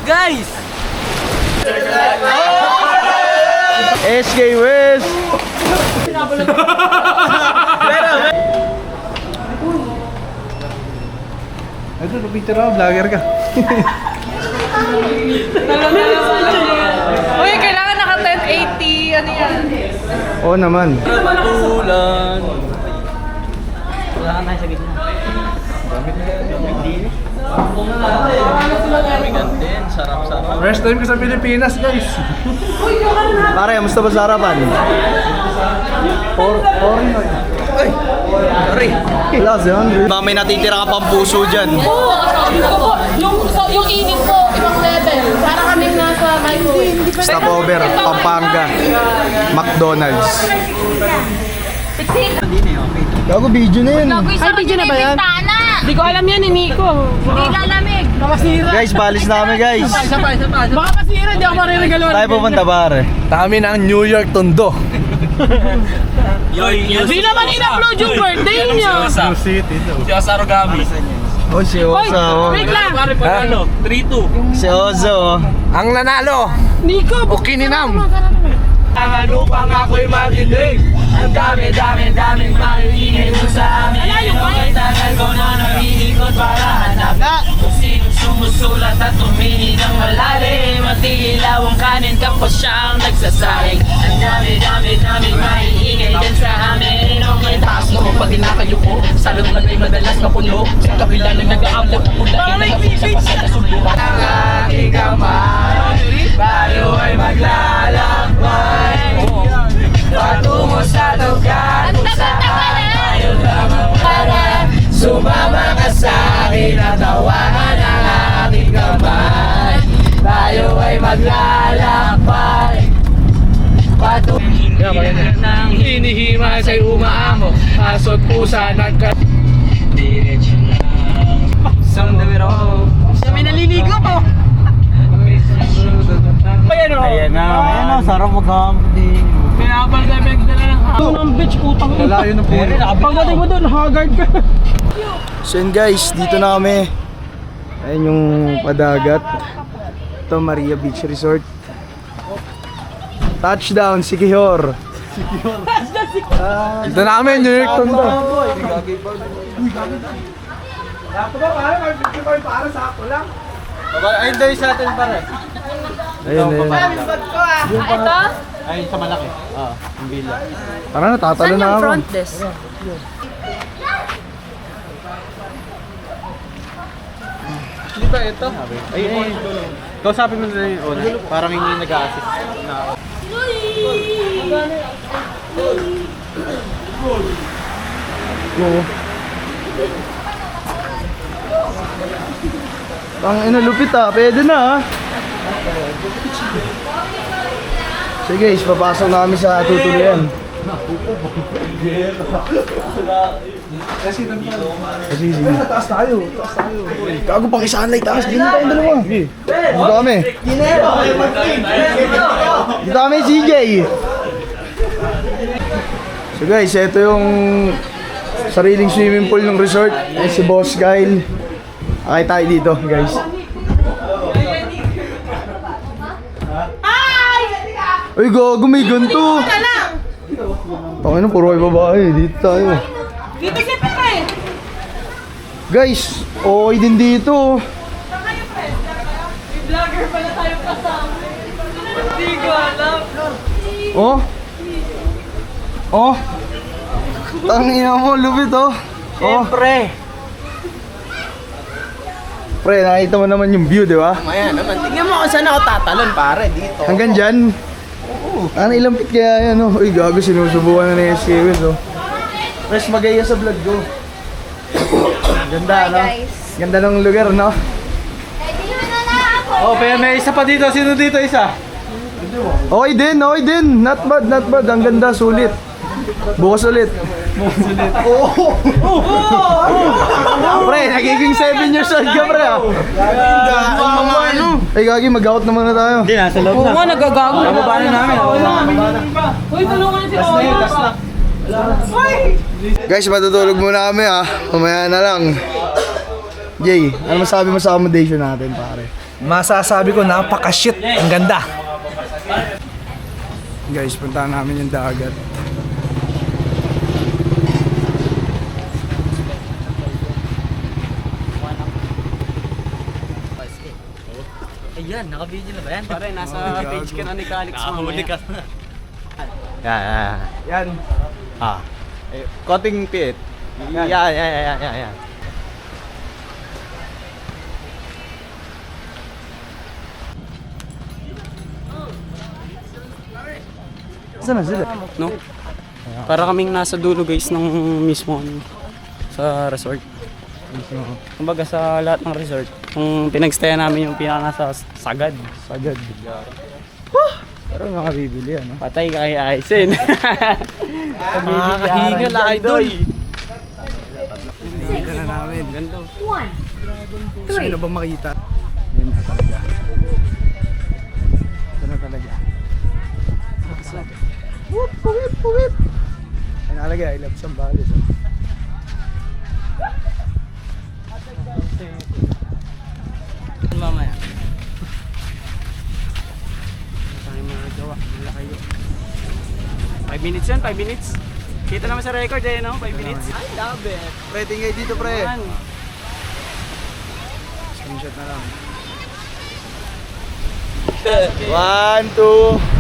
guys! SK West! Ito, napicture ako, vlogger ka. Uy, kailangan naka 1080. Ano yan? Oo naman. Tulan. Wala ka tayo sa gitna. Gantin, sarap-sarap. First time ko sa Pilipinas, guys. Pare, musta ba sa harapan? Ay, sorry. Wala, 700. Baka may natitira ka pang puso dyan. Yung init po, ibang level. Para kaming nasa microwave. Stopover, Pampanga, McDonald's. Gago, video na yun. Ay, video na ba yan? Hindi ko alam yan, Nico. Hindi lalamig. Makasira. Guys, balis na kami, guys. Baka masira, di ako mariregalo. Tayo pupunta, pare. Kami ng New York Tondo. Hindi naman in-upload yung birthday niya. Si Asarogami. Oh, si Ozo. Wait lang. Ano? 3-2. Si Ozo. Ang nanalo, Nico, Bukininam. Ano pang ako'y makinig? Ang daming makiingay mo sa amin. Ang tagal ko na nabihigot para hanap kung sinong sumusulat at tumingin ng malalim. At ilaw ang kanin kapos siyang nagsasaing. Ang daming makiingay din sa amin. Okay, taas mo pag inakayo ko. Sa lugar ay madalas kapuno. Sa kabila ng nag-aabot pulain na sa pasada sulukan. Ang aking kamay, tayo ay maglalakbay patungo sa lugar kung saan tayo lamang para sumama ka sa akin at tawanan ang aking kamay. Tayo ay maglalakbay patungo ng hinihimay sa'y umaamo asot pusa nagka diretso na Sound the way road. May naliligo po. Ayan o. Ayan na, sarap magkampi. Pinapal ka pinagdala ng hapon ng beach, utang ina. Lalayo na po. Pagdating mo doon, haggard ka. So yun guys, dito na kami. Ayun yung padagat. Ito, Maria Beach Resort. Touchdown, Siquijor. Dito na kami, New York Tondo. Ay, hindi sa atin pare. Ayun, ayun. Ito? Ay, sa malaki. Ang bila. Tara na, tatalo na ako. desk? Hindi ba ito? Ay. Kausapin mo na yung una. Parang hindi nag-a-assist na ako. Oo. Ang inalupit ah, pwede na ah. So guys, papasok na kami sa tutuloyan. Kasi sige. Taas tayo. Gago pang isaan lang taas. Dito tayo dalawa. Dito kami. Dito kami, CJ. So guys, ito yung sariling swimming pool ng resort. Ay si Boss Kyle. Okay tayo dito, guys. Ay, gago, may ganito. Tangina, puro ay babae. Dito tayo. Dito si Pepe. Guys, okay din dito. May vlogger pala tayo kasama. Hindi ko alam. Oh? Oh? Tangina mo, lupit oh. Siyempre. Pre, nakita mo naman yung view, di ba? Ayan naman. Tingnan mo kung saan ako tatalon pare. Dito. Hanggang dyan. Ano ilang pit kaya yan, oh. Uy, gago, sinusubukan na ni SK West, oh. Fresh magaya sa vlog ko. Ganda, no? Ganda ng lugar, no? Oh, pero may isa pa dito. Sino dito isa? Okay din, okay din. Not bad, not bad. Ang ganda, sulit. Bukas ulit. Pre, nagiging 7 years old ka, pre, ah. Ay, gagi, mag-out naman na tayo. Hindi, nasa loob na. Oo nga, nagagago. Nababa na namin. Uy, tulungan si Oyo. Guys, matutulog muna kami, ha. Mamaya na lang. Jay, ano masabi mo sa accommodation natin, pare? Masasabi ko, napaka-shit. Ang ganda. Guys, puntahan namin yung dagat. Ayan, naka-video na ba yan? Pare, nasa page ka na ni Calix Nakahuli ka na. Yan. Konting pit. Yan. Saan na sila? No? Para kaming nasa dulo guys ng mismo sa resort. Kumbaga sa lahat ng resort, kung pinagstayan namin yung pinaka nasa Sagad. Sagad. Pero nakabibili yan, no? Patay ka kay Aizen. Nakakahingal, idol. Dito na namin. Ganda. Gusto nyo na ba makita? Yan na talaga. Ito na talaga. Whoop, whoop, whoop. Ay nalaga, I love Sambales. Oh. Mamaya. Tayo magagawa. Wala kayo. 5 minutes yan, 5 minutes. Kita naman sa record eh, no? 5 minutes. I love it. Pre, tingay dito, pre. Man. Screenshot na lang. 1, 2.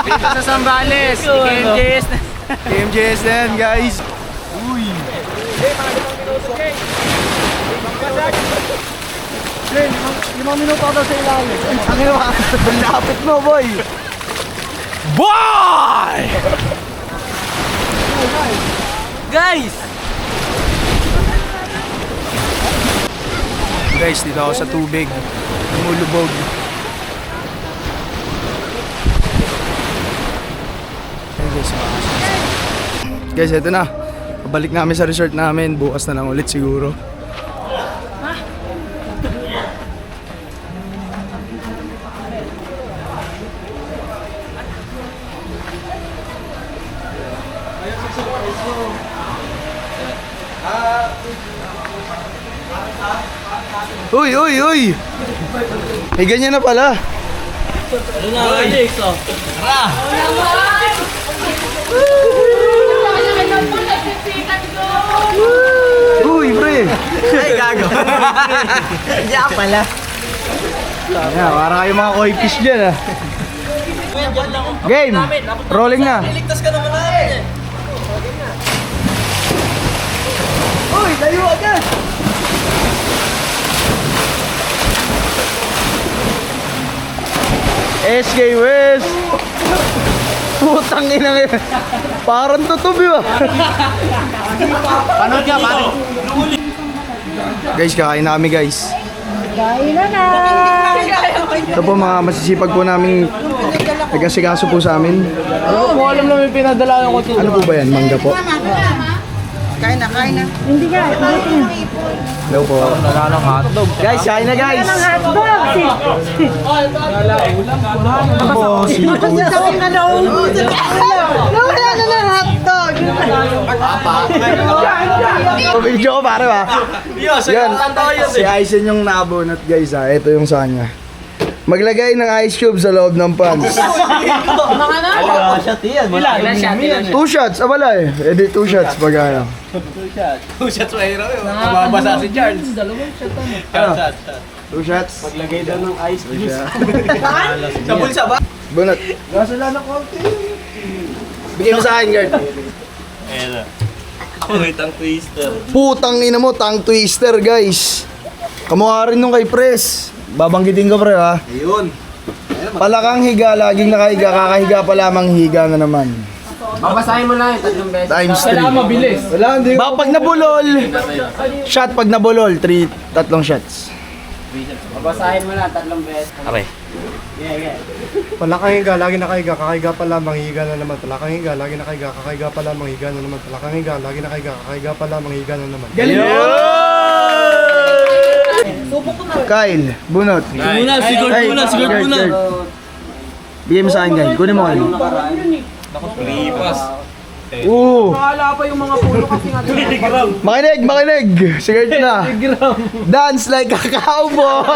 Dito sa Sambales, KMJS na. KMJS na yan, guys. Uy. Jay, 5 minuto ako sa ilalim. Ang ina, lapit mo, boy. Boy! Guys! Guys, dito ako sa tubig. Lumulubog. Ayun guys, guys, eto na. Pabalik namin sa resort namin. Bukas na lang ulit siguro. Uy, uy, uy! May ganyan na pala. Ano na, Alex? Oh. Tara! Uy, pre! Ay, gago! Diyan pala. Yan, para kayo mga koi fish dyan ah. Game! Rolling na! Ligtas ka naman namin eh. Uy, layo agad! SK West! Putang ina ngayon! Parang tutubi ba? Panood ka, pare. Guys, kakain na kami guys. Kain na na! Ito po mga masisipag po namin nag-asikaso po sa amin. Ano mo alam namin pinadala ko to? Ano po ba yan? Mangga po? Hindi ka, Hello po. Guys, kain na guys! hotdog! Po, si Wala na ng hotdog! video ko pare ba? Yan, si Aizen yung nabunot guys ha. Ito yung sa kanya. Maglagay ng ice cube sa loob ng pants. Ilan? 2 shots, wala eh. E di 2 shots pag ano. 2 shots pa hero yun. Mababasa si Charles. 2 shots. Paglagay daw ng ice cubes. Sa bulsa ba? Bunot. Gasala na konti. Bigay mo sa akin, Gert. Ayan na. Putang twister. Putang ina mo, tongue twister guys. Kamukha rin nung kay Pres. Babanggitin ko pre ha. Ayun. Palakang higa, laging nakahiga, kakahiga pa lamang higa na naman. Babasahin mo lang yung 3 beses. Times 3. Kailangan mabilis. Wala, hindi. Baka pag nabulol, shot pag nabulol, 3 shots. Babasahin mo lang 3 beses. Okay. Palakang higa, lagi nakahiga, kakahiga pa lamang, higa na naman. Palakang higa, lagi nakahiga, kakahiga pa lamang, higa na naman. Palakang higa, lagi nakahiga, kakahiga pa lamang, higa na naman. Kyle, bunot. Muna, sigurd Ay, muna, sigurd Gert, muna. Gert. Bigay mo sa akin, Kyle. Kunin mo kayo. Lipas. Wala pa yung mga puno kasi nga. Makinig! Sigaret na. Dance like a cowboy!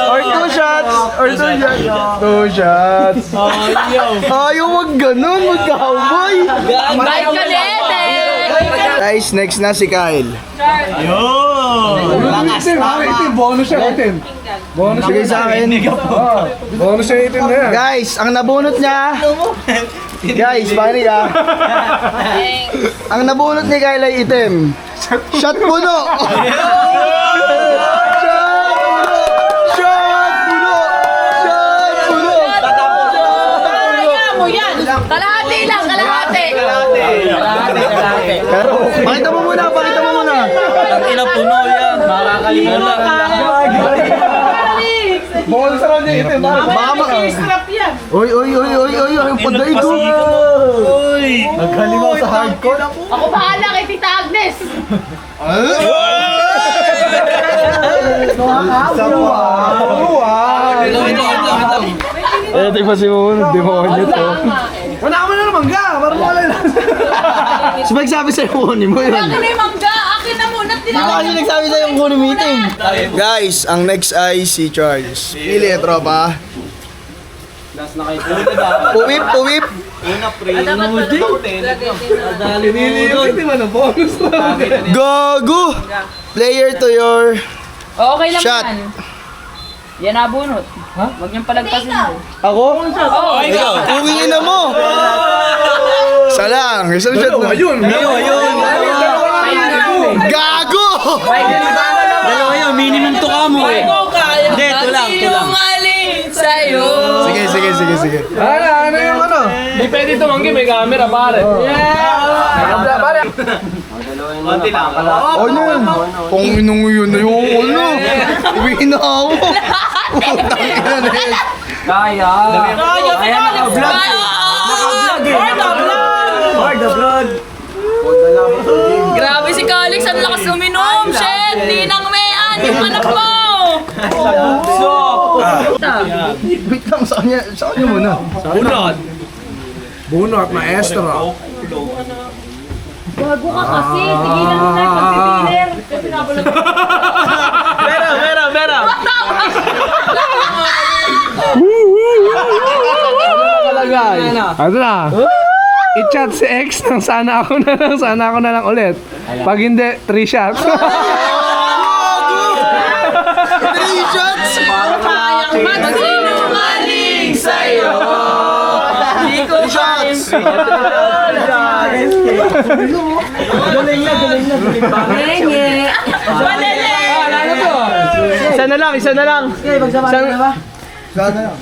Or 2 shots! Or 2 shots! 2 shots! Ayaw, wag ganun! Mag-cowboy! Bye ka din, Guys, next na si Kyle. Bonus siya item. Sige sa akin. Bonus siya item na yan. Guys, ang nabunot niya. Guys, pakinig ah. Ang nabunot ni Kyle ay item. Shot puno! Kalahati lang, kalahati. Pakita mo muna! Ang ina puno yan. Makakalimutan lang. Bonus sa kanya item. Mama! Oy! Ang paday ko! Naghalimaw sa hardcore. Ako bahala kay Tita Agnes. Eh, di ba si Moon? Demonyo to. Wala ka na naman ka. Parang wala lang. Si Mike sabi sa'yo, kunin mo yun. Akin na yung mangga. Akin na muna. Kasi nagsabi sa'yo yung kunin meeting. Guys, ang next ay si Charles. Pili, tropa. Last na kayo. Una ba? Puwip! Una pre. Dali mo. Hindi man ang bonus to. Gago! Player to your Okay lang shot. yan. Yan nabunot. Ha? Huwag niyang palagpasin. Ako? Oo. Ikaw, uwingin na mo! Isa lang, isang shot na. Ayun. Gago! Dalawa yun, minimum to ka mo eh. Hindi, ito lang. Sa'yo. Sige. Ano yung ano? Di pwede tumanggi, may camera pare. Konti lang. Ano yun? Kung inong yun na yung ano. Uwingin na ako. Putang ina na yun. Kaya. Kaya naka-vlog. Hard the vlog. Grabe si Calix, ang lakas uminom. Shit, ninang mean, yung anak mo. Wait lang, sa kanya muna. Bunot, maestro. Bago ka kasi, tigilan mo na yung pagpipilir. Kasi nabulag ko. Vera. Ano na? I-chat si X nang sana ako na lang ulit. Pag hindi, 3 shots. 3 shots! Magsinungaling sa'yo. Di ko Shots! Galing na. Nenge. Isa na lang.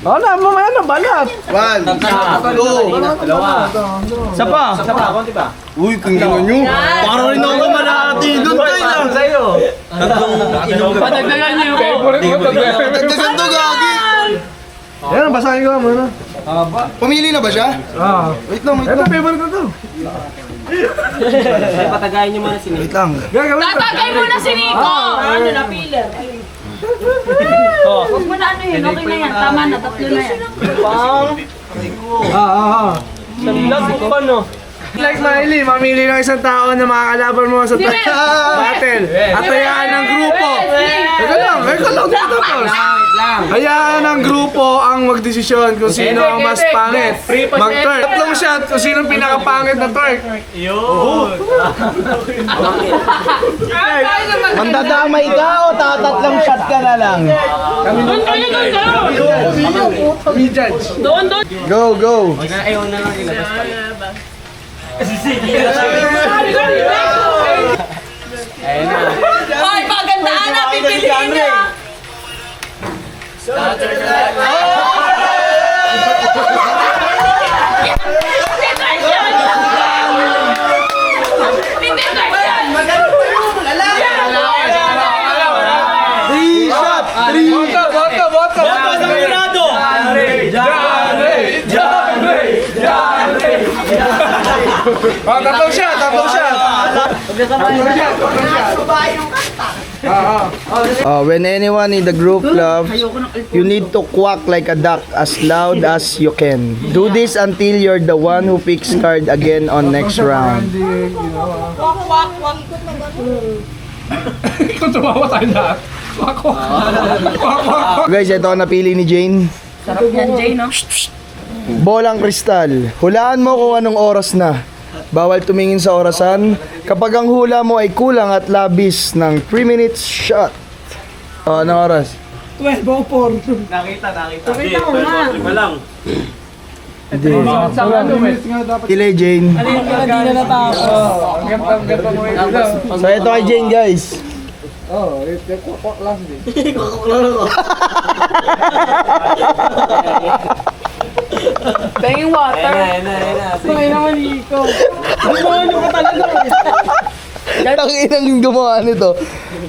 Wala, mamaya na balat. 1, 2, Isa pa, konti pa. uy, kung gano'n nyo. Parang rin ako malati. Doon tayo lang. Padagdagan niyo ko. Dagdagan to, gagi. Yan, basahin ko muna. Pumili na ba siya? Wait lang. Ito, favorite ko to. Patagayin niyo muna si Nick. Wait lang. Gagawin ko. Tatagay mo na si Nico. Ano na, piler. Huwag mo na ano yun, okay na yan. Tama na, 3 na yan. Like Miley, mamili ng isang tao na makakalaban mo sa battle. At hayaan ng grupo. Eka lang, dito boss. Hayaan ng grupo ang magdesisyon kung sino ang mas pangit. Mag-twerk. 3 shot kung sino ang pinakapangit na twerk. Mandadamay ka o tatatlong shot ka na lang? Kami judge. Go! Hoy, magandaan na, pipiliin niya. Hindi ka yan. 3 shot! 3! Boto! Tatlong shot! When anyone in the group laughs, you need to quack like a duck as loud as you can. Do this until you're the one who picks card again on next round. Kung tumawa tayo lahat. Guys, ito ang napili ni Jane. Sarap yan, Jay, no? Bolang kristal. Hulaan mo kung anong oras na. Bawal tumingin sa orasan. Kapag ang hula mo ay kulang at labis ng 3 minutes shot. Anong oras? 12:04. Nakita ko na. Delay, Jane. So, ito kay Jane, guys. Penging water. Penging naman iko. Gumawa ka talaga. Ang inang gumawa nito.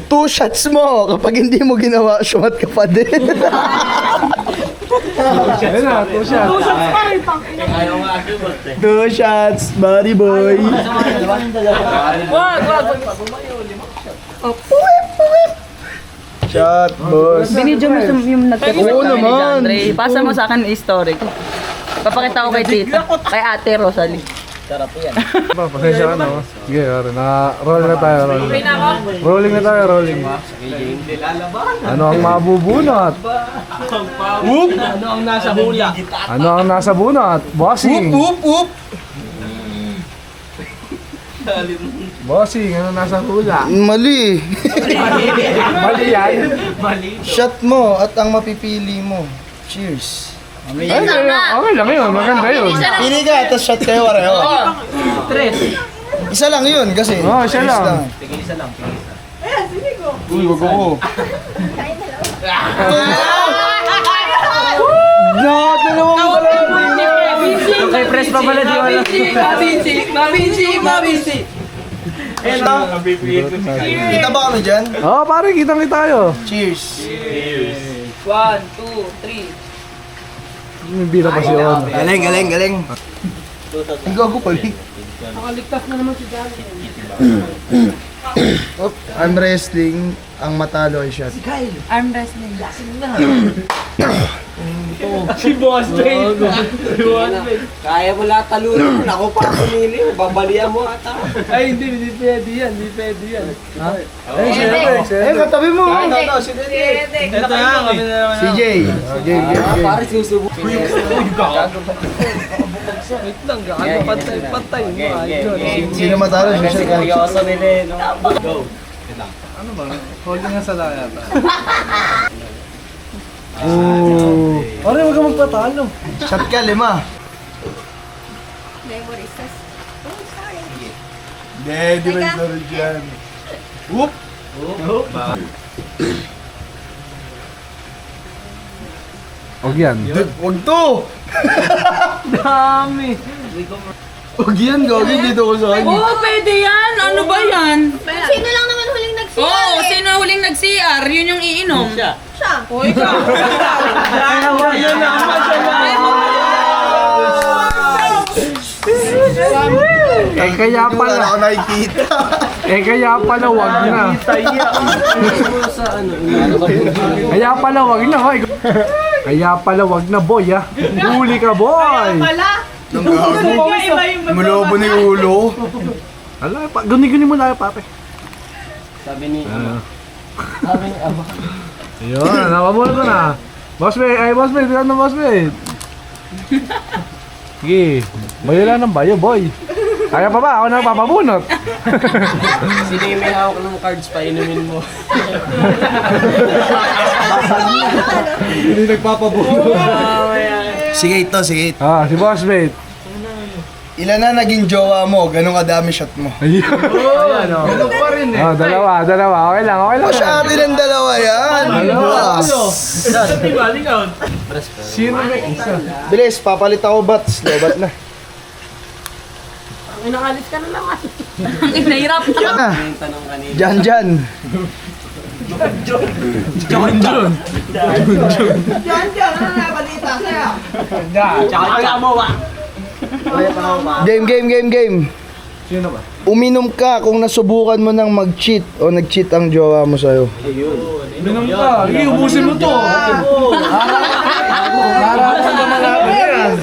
2 shots mo. Kapag hindi mo ginawa, shot ka pa din. Ayun na, 2 shots. 2 shots, buddy boy. Wag. Shot, boss. Binidyo mo yung nagkatulog Oo naman. Pasa mo sa akin yung story ko. Papakita ko kay tita. Kay ate Rosalie. Pasensya ka na. Sige, roll na tayo. Rolling na tayo, rolling. Ano ang mabubunot? Ano ang nasa hula? Ano ang nasa bunot? Bossing. Whoop. Bossing, ano nasa hula? Mali. Mali yan. Shot mo at ang mapipili mo. Cheers. Ay, okay lang yun. Maganda yun. Pili ka, tapos shot kayo pareho. Isa lang yun kasi. Oo, isa Cheers lang. Uy, wag ako. No, dalawang Okay, press pa pala di wala. Mabisi. Kita ba kami dyan? Oo, pare, kitang-kita tayo. Cheers. 1, 2, 3. May bira pa siya. Galing. Ikaw ako pali. Nakaligtas na naman si Jan. Oh, I'm wrestling. Ang matalo ay shot. Arm wrestling. Si Boss Dave. Kaya mo lahat talunan. Ako pa pumili. Babalian mo ata. Ay, hindi pwede yan. Katabi mo. Ito na, kami na naman. CJ. Pare, sinusubo. Wait lang, gaano patay mo. Sino matalo? Seryoso nila eh. Go. Holding nga sa laya. Oh. Pare, wag ka magpatalo. Shot ka, 5. Hindi ba yung story dyan? Whoop! Huwag yan. Wag to! Dami. Wag yan, gawin dito ko sa kanya. Oo, pwede yan. Ano ba yan? Sino lang naman huling nag-CR? Oo, sino huling nag-CR? Yun yung iinom. Siya. O, ikaw. Yan na, Eh kaya Wala pala. ako nakikita. Eh kaya pala wag na. Kaya pala wag na, hoy. Kaya pala wag na, boy, ah. Huli ka, boy. Nang gago. Mulobo ni ulo. Ala, guni-guni mo na, pare. Sabi ni Ayun, nawamula ko na. Boss Bay, bilang na Boss Bay. Sige, mayula ng bayo, boy. Kaya pa ba? Ako na papabunot. Sino yung may hawak ng cards pa, inumin mo. Hindi nagpapabunot. Sige ito. Si Boss Bay. Ilan na naging jowa mo? Ganun kadami shot mo? Ayun. Ganun pa rin eh. Dalawa. Okay lang. Masyari ng dalawa yan. Sino ba isa? Bilis, papalit ako bats. Lobat na. Inaalis ka na naman. Nahirap ka. Na. Tanong kanina. Jan. Tsaka mo, wa. Game. Sino ba? Uminom ka kung nasubukan mo nang mag-cheat o nag-cheat ang jowa mo sa'yo. Minum ka. Sige, ubusin mo to. Nararamdaman namin yan.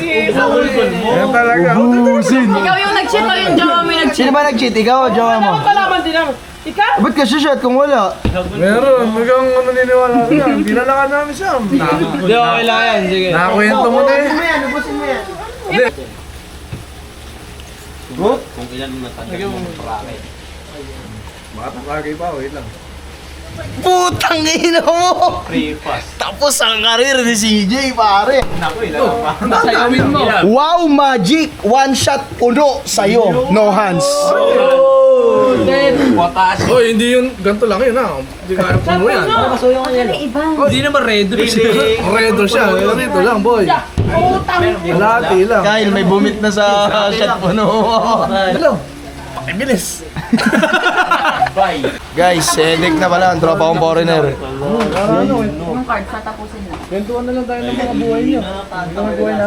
Yan talaga. Ubusin! Ikaw yung nag-cheat o yung jowa mo yung nag-cheat? Sino ba nag-cheat? Ikaw o jowa mo? Palaban din naman. Ikaw? Ba't ka shot kung wala? Meron. Hanggang maniniwala ka yan. Dinalakan namin siya. Hindi, okay lang yan. Sige. Nakakwento mo na eh. Makatapagay pa, wait lang. Putang ina mo! Tapos ang karir ni CJ, pare. Nasayawin mo. Wow, magic! One shot puno sa'yo. No hands. Oh, hindi yun. Ganito lang yun ha. Hindi kaya puno yan. Hindi naman red. Redo siya. Ganito lang, boy. Kalahati lang. Kyle, may bumit na sa shot puno. Hello. Pakibilis. Guys, headache na pala. Ang tropa kong foreigner. Yung card, tatapusin na. Kwentuhan na lang tayo ng mga buhay niyo. Mga buhay na.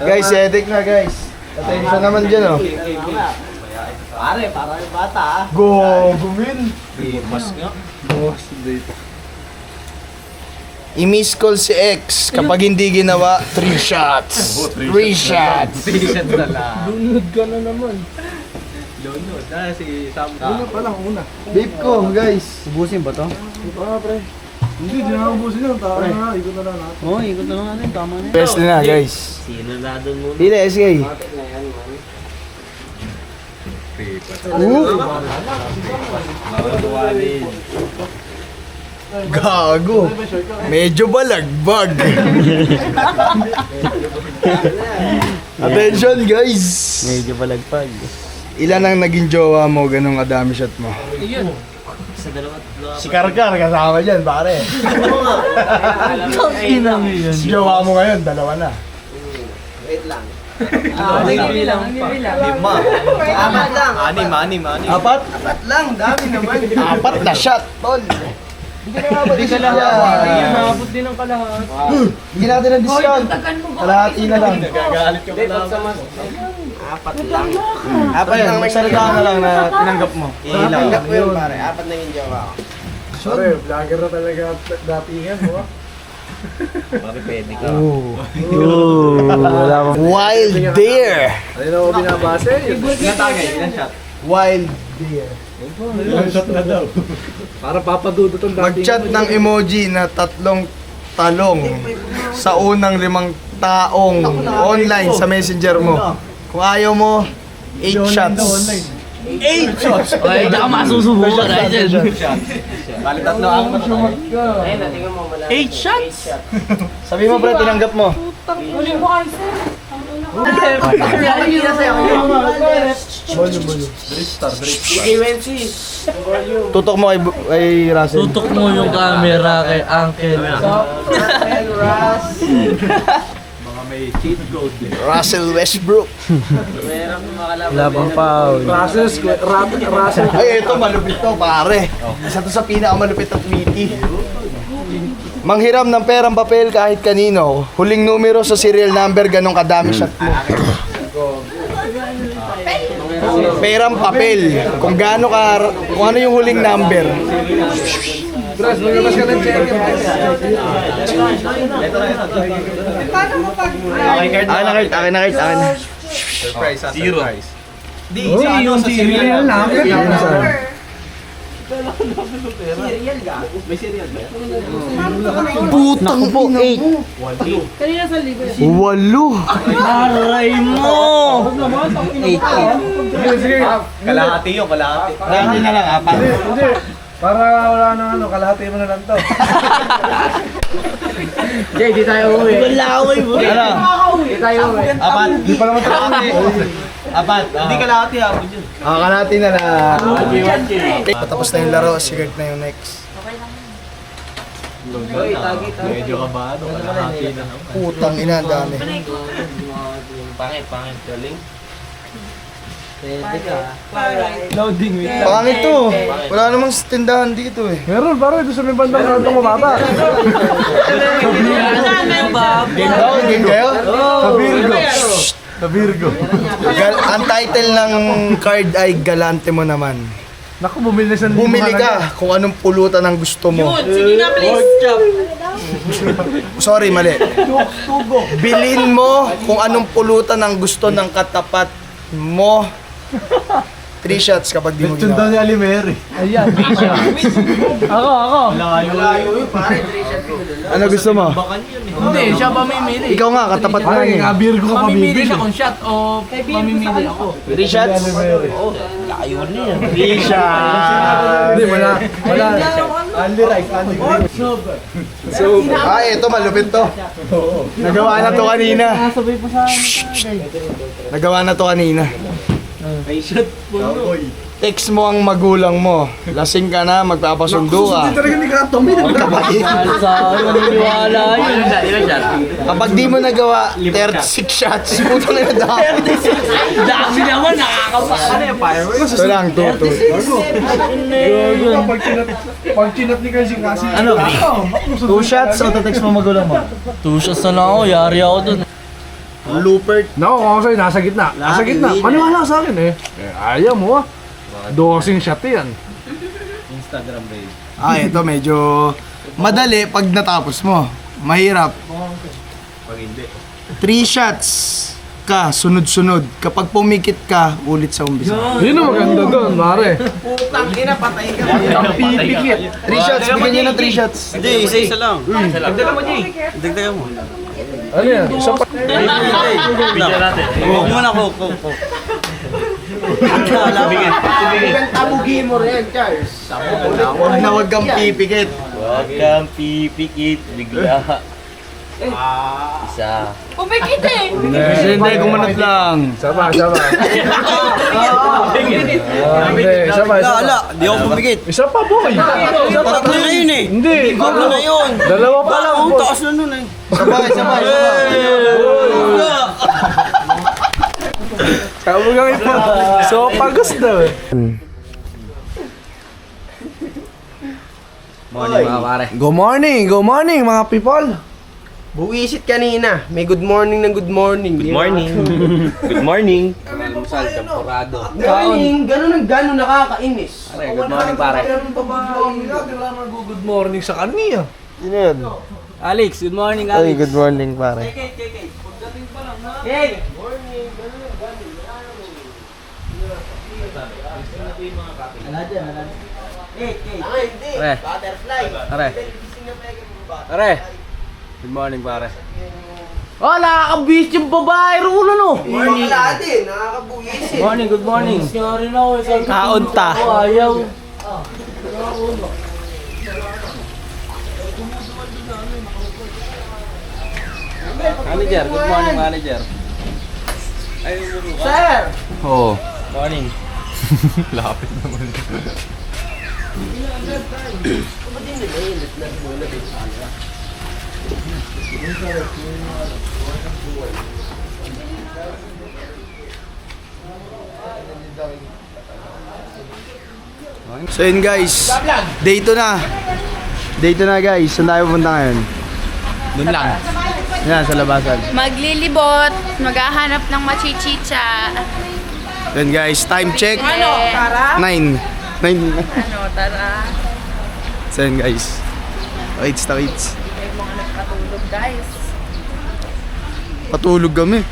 Guys, headache na guys. Attention naman dyan oh. Pare, para yung bata ah. Go, gumin. I-miss call si X kapag hindi ginawa 3 shots. 3 shots. T-shirt na lang. Lunod ka na naman. Lunod. Ah, si Sam. Una pa lang, una. Vape ko, guys. Ubusin ba to? Ito nga, pre. Hindi, di na ubusin yun. Tara na, ikot na lang natin. Oo, ikot na lang natin. Tama na. Best na guys. Sino na doon muna? Pila, SK. Gago. Medyo balagbag. Attention guys. Medyo balagpag. Ilan ang naging jowa mo, ganong kadami shot mo? Sa dalawa. Si Karkar kasama dyan, pare. Si jowa mo ngayon, dalawa na. Wait lang. Nagbibilang. Lima. Apat lang. Anim. Apat? Apat lang. Dami naman. Apat na shot, tol. Hindi ka lang Nakabot din ang kalahat. Hindi natin ang discount. Kalahati na lang. Gagalit ka pala. Apat lang. Apat lang, may salita na lang na tinanggap mo. Ilang. Ko yun pare. Apat na yung jowa ko. Pare, vlogger na talaga datingan mo. Pare, pwede ka. Wild deer. Ano na ako binabase? Ilan tagay? Ilan shot? Wild deer. Para papadudot ang Mag-chat ng emoji na 3 talong sa unang 5 taong online sa messenger mo. Kung ayaw mo, 8 shots. 8 shots! Ay, hindi ka masusubukan na dyan. Bali tatlo ang matay. Ayun, natingin mo malaki. 8 shots? Sabi mo pre, tinanggap mo. Huli mo kayo, sir. Tutok mo kay Russell. Tutok mo yung camera kay Uncle. Russell Westbrook. Labang foul. Russell. Ay, ito malupit to, pare. Isa to sa pinakamalupit na tweety. Manghiram ng perang papel kahit kanino. Huling numero sa serial number, ganong kadami shot mo. Perang papel. Kung ano yung huling number. Dres, maglabas ka ng check. Akin na. Surprise. Zero. Di, Uy, yung serial number. Putang po, 8. Kanina sa libre. 8. Aray mo! Kalahati yung kalahati. Dami na lang, apat. Hindi. Para wala nang ano, kalahati mo na lang to. Jay, di tayo uwi. Laway mo. Ano? Di tayo uwi. Apat. Hindi pa naman kalahati. Apat. Hindi kalahati habon yun. Kalahati na lang. Tapos na yung laro, sigurd na yung next. Uy, tagi. Medyo kabado. Kalahati na naman. Putang ina, ang dami. Pangit. Galing. Pwede ka. Loading with Pangit to. Wala namang tindahan dito eh. Meron, pare, doon sa may bandang kantong mababa. Game kayo? Sa Virgo. Ang title ng card ay Galante Mo Naman. Naku, bumili na siya ng Bumili ka kung anong pulutan ang gusto mo. Sige nga, please. Sorry, mali. Bilin mo kung anong pulutan ang gusto ng katapat mo. 3 shots kapag di mo ginawa. ni Alimeri. Ano gusto mo? Hindi, siya pa mamimili. Ikaw nga, katapat mo Ay, eh. nga beer ko ka Mamimili pabibili. siya kung shot o mamimili ako. 3 shots? Hindi, wala. Only rice, only rice. Ito malupit to. Nagawa na to kanina. Nagawa na to kanina. Text mo ang magulang mo. Lasing ka na, magpapasundo ka. Hindi talaga ni Katomi. Kapatid. Maniniwala yun. Kapag di mo nagawa, 36 shots. Puto na dami. Dami naman, nakakapa. Ano yung fireworks? Ito lang, to. Pag chinat ni Kasi. Ano? 2 shots o text mo magulang mo? 2 shots na lang ako, yari ako dun. Looper. Naku, kung ako sa'yo, nasa gitna. Nasa gitna. Maniwala sa akin eh. Ayaw mo ah. Dosing shot yan. Ito medyo madali pag natapos mo. Mahirap. Pag hindi. 3 shots ka, sunod-sunod. Kapag pumikit ka, ulit sa umpisa. Yun ang maganda doon, pare. 3 shots, bigyan niyo ng 3 shots. Hindi, isa-isa lang. Dagdagan mo. Ano yan? Isa pa. Huwag muna ko. Tabugi mo rin, Charles. Huwag na huwag kang pipikit. Huwag kang pipikit, bigla. Isa. Pumikit eh. Hindi, kumanat lang. Sama. Hindi, sama. Di ako pumikit. Isa pa, boy. Tatlo na yun eh. Hindi. Tatlo na yun. Dalawa pa lang, Ang boy. taas na nun eh. Sabay. Tawag ang ipo. So, pagos daw eh. Morning mga pare. Good morning mga people. Buwisit kanina. May good morning ng good morning. Good morning. Good morning. Ganun ang gano'n nakakainis. Good morning pare. Good morning sa kanya. Alex, good morning Ay, Alex. good morning, pare. Pare. Pare. Good morning pare. Oh, nakakabis yung babae rulo no. Wala din. Nakakabuwisit. Morning, good morning. Kaunta. Ayaw. Manager, good morning manager. Sir! Oh. Morning. So yun guys, day 2 na. Day 2 na guys, saan tayo pupunta ngayon? Doon lang. Yan, sa labasan. Maglilibot, maghahanap ng machichicha. Yun guys, time check. Tara. 9. Tara. So yun guys. Takits. May mga nagpatulog guys. Patulog kami.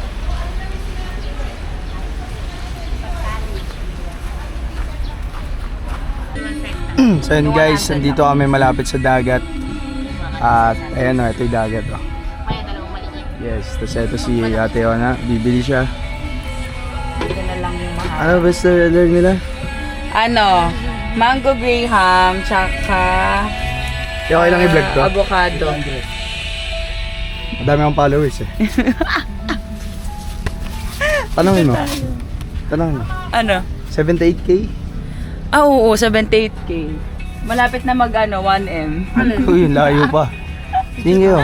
So yun guys, nandito kami malapit sa dagat. At ayan o, ito yung dagat o. Yes, tapos ito si Ate Ona, bibili siya. Ito na lang yung mahal. Ano best seller nila? Ano? Mango Graham, tsaka Okay lang i-vlog to. avocado. Madami akong followers eh. Tanongin mo. Ano? 78k? Ah, oo, 78k. Malapit na mag 1M. Uy, layo pa. Tingin kayo.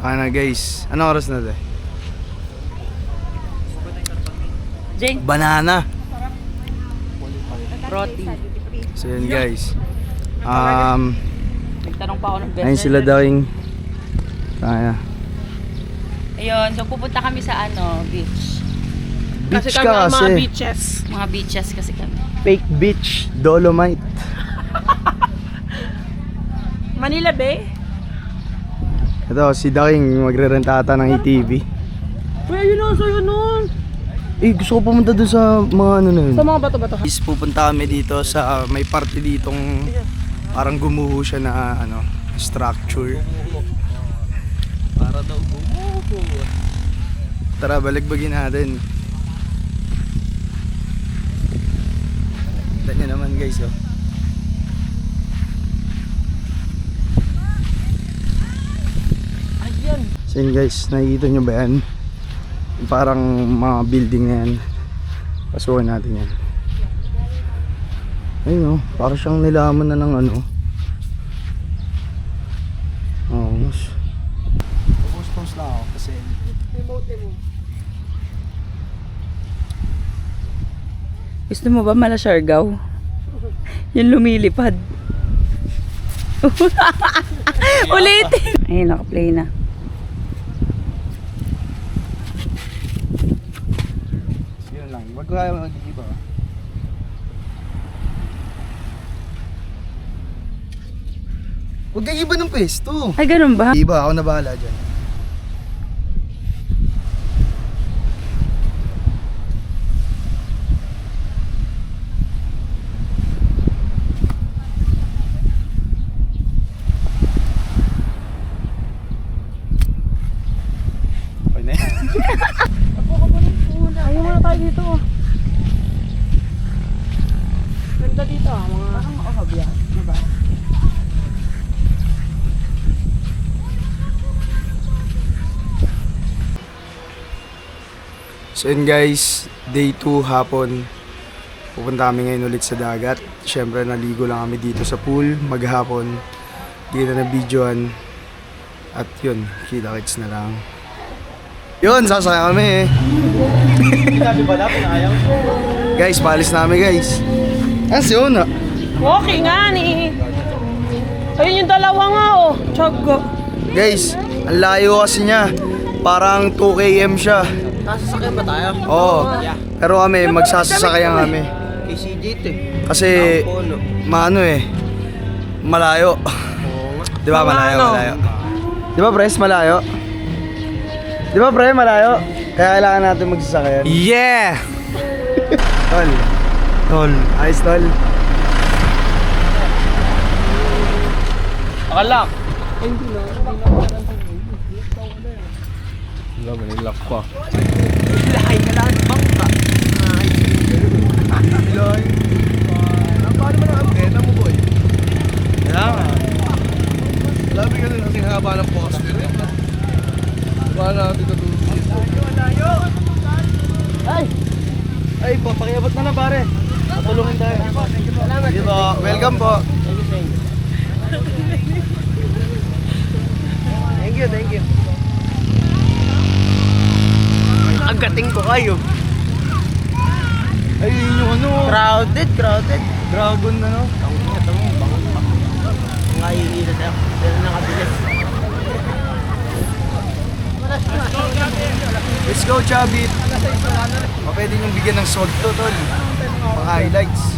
Ano guys, anong oras na ito? Jane, Banana. roti. So yun guys. Nagtanong pa ako ng best Ayun sila daw yung... Ayun Ayun, so pupunta kami sa beach. Beach Kasi kami ka ang mga kasi. beaches. Mga beaches kasi kami. Fake beach, Dolomite. Manila Bay? Ito, si Daking magre-renta ata ng ATV. Uy, ayun na, sa'yo nun. Eh, gusto ko pumunta doon sa mga ano na yun. Sa mga bato-bato. Is pupunta kami dito sa may parte ditong parang gumuho siya na structure. Para daw gumuho. Tara, baligbagin natin. Tignan niyo naman guys, oh. Ayan. So yun guys, nakikita nyo ba yan? Parang mga building na yan. Pasukan natin yan. Ayun, oh, parang siyang nilaman na ng ano. Post na ako kasi Gusto mo ba mala Siargao? Yung lumilipad. Ulitin! Ayun, naka-play na. yun lang, wag ko kaya mag-iba. Huwag kang iba ng pwesto. Ay, ganun ba? Iba, ako na bahala dyan. Okay na yan. Ayun muna tayo dito. Ganda dito mga... Parang makakabya. Diba? So yun guys, day 2 hapon. Pupunta kami ngayon ulit sa dagat. Siyempre naligo lang kami dito sa pool maghapon. Hindi na na-videoan. At yun, kita-kits na lang. Yun, sasaya kami eh. Guys, paalis namin guys. Si Una. Okay nga ni. Ayun yung dalawa nga oh. Tsago. Guys, ang layo kasi niya. Parang 2 km siya. Nasasakyan ba tayo? Oo. Pero kami, magsasasakayan kami. Kay CJ ito eh. Kasi, Pono. maano eh. Malayo. Di ba malayo, malayo? Di ba pres, malayo? Di ba pre, malayo? Kaya kailangan natin magsasakayan. Yeah! Tol. Tol. Ayos tol. Akalak! Wala, manilak pa. Paano mo na antena mo boy? Kaya labi ka din kasing haba ng poste rin. Paano natin tutulog dito? Ay, papakiabot na lang pare. Patulungin tayo. Salamat. Dito, welcome po. Thank you, thank you. Ang gating ko kayo. Ay, yun yung ano. Crowded. Dragon na no. Mga iinita tayo. Pero nakabilis. Let's go, Chabit. Pwede niyong bigyan ng sword to, tol. Mga highlights.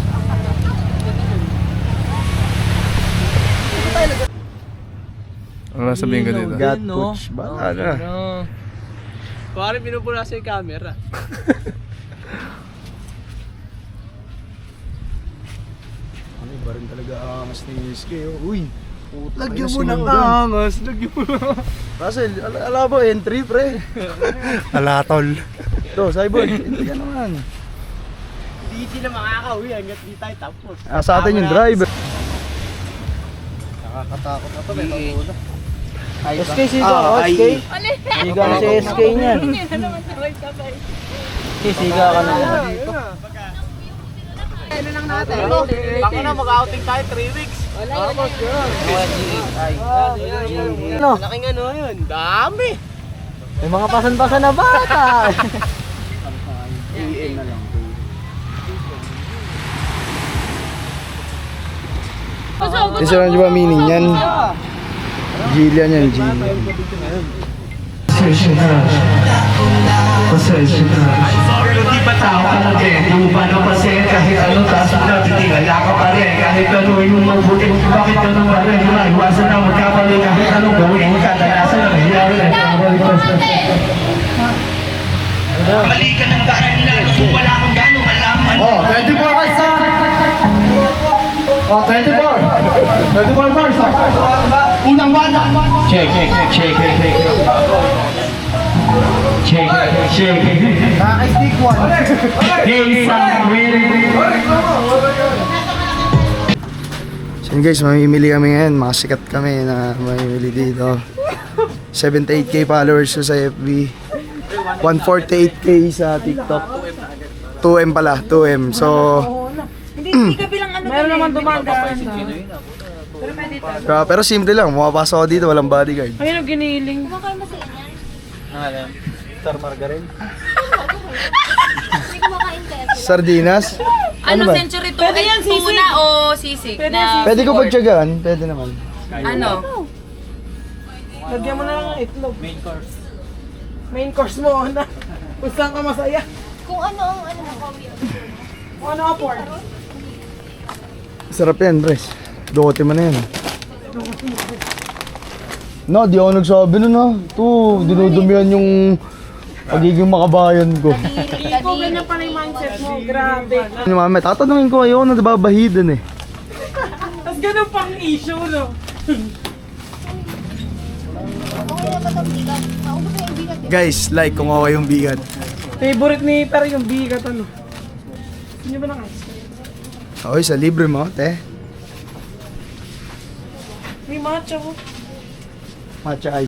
Ano sabihin ko dito? God push. Bala na. Parang pinupula sa yung camera. Ano ba rin talaga angas ni SK? Uy. Lagyan mo ng angas. Lagyan mo ng Russell, ala ba entry pre? alatol. Ito, Saibon, entry ka naman. Hindi sila makakauwi hanggat di tayo tapos. Sa atin yung driver. Nakakatakot na to, may panguna. SK, siga. SK. Siga na si SK niyan. Siga ka na. Baka na mag-outing tayo 3 weeks. Laking ano yun. Dami. May mga pasan-pasan na bata. Kasi ano ba meaning yan? Jillian yan, Jillian. Pasensya na. Pasensya na. Pero di ba tao ka lang din? Di mo ba napasin kahit ano taas mo na titigala ka pa rin. Kahit ano yung mabuti, bakit ka nang rin? Iwasan na magkamali kahit anong gawin. Kadalasan na nangyari na kamali ko. Mali ka ng daan na kung wala kang gano'ng malaman. Oh, 24 guys ha! Oh, 24! 24 bars ha! Unang banda! Check. Check. Naka-stick one! Hey, So yun guys, mamimili kami ngayon. Mga sikat kami na mamimili dito. 78k followers ko sa FB. 148k sa TikTok. 2M pala, 2M. So, Hindi ka bilang ano. Meron naman dumagaan. pero simple lang. Mapapasok ako dito, walang bodyguard. Ayun ang giniling. Kumakain ba sa inyo? Hindi kumakain ka. Sardinas? Ano, ba? century to? Pwede yan, sisig. Tuna o sisig? Pwede na Pwede ko pagtyagaan, pwede naman. ano? Lagyan mo na lang ng itlog. Main course mo na. Kung saan ka masaya. Kung ano ang ano mo. Kung ano ka porn. Sarap yan, Dres. Dote mo na yan. No, di ako nagsabi nun ha. Ito, dinudumihan yung pagiging makabayan ko. Ikaw ganyan pala yung mindset mo. Grabe. Yung mama, tatanungin ko ayaw na nababahidan eh. Tapos ganun pang issue, no? Okay na ba itong bigat? Maubos na yung bigat. Guys, like kung okay yung bigat. Favorite ni Per yung bigat, ano? Hindi ba ng ice cream? Okay, sa libre mo, te. May matcha ko. Matcha ice.